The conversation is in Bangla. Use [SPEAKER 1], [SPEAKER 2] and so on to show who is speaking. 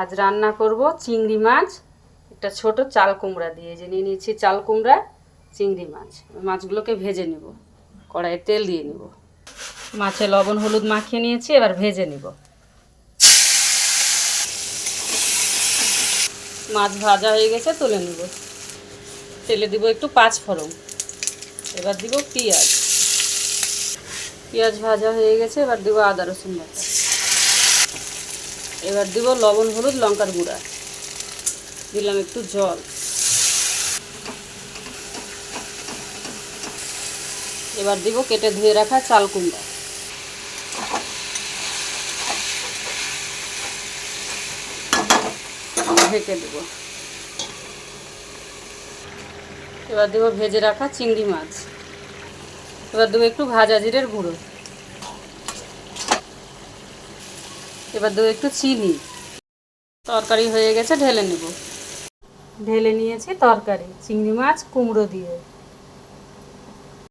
[SPEAKER 1] আজ রান্না করব চিংড়ি মাছ একটা ছোট চাল কুমড়া দিয়ে। যে নিয়ে নিয়েছি চাল কুমড়া, চিংড়ি মাছ। মাছগুলোকে ভেজে নিব, কড়াইয়ে তেল দিয়ে নিব। মাছে লবণ হলুদ মাখিয়ে নিয়েছি, এবার ভেজে নিব। মাছ ভাজা হয়ে গেছে, তুলে নিব। তেলে দিব একটু 5 ফোড়ন, এবার দিব পেঁয়াজ। পেঁয়াজ ভাজা হয়ে গেছে, এবার দিব আদা রসুন বাটা। এবার দিব লবণ হলুদ লঙ্কার গুঁড়া, দিলাম একটু জল। এবার দিব কেটে ধুয়ে রাখা চাল কুমড়া। ঢেকে দেব। এবার দেবো ভেজে রাখা চিংড়ি মাছ। এবার দেবো একটু ভাজা জিরের গুঁড়ো। এবার দেবো একটু চিনি। তরকারি হয়ে গেছে, ঢেলে নেব। ঢেলে নিয়েছি তরকারি চিংড়ি মাছ কুমড়ো দিয়ে।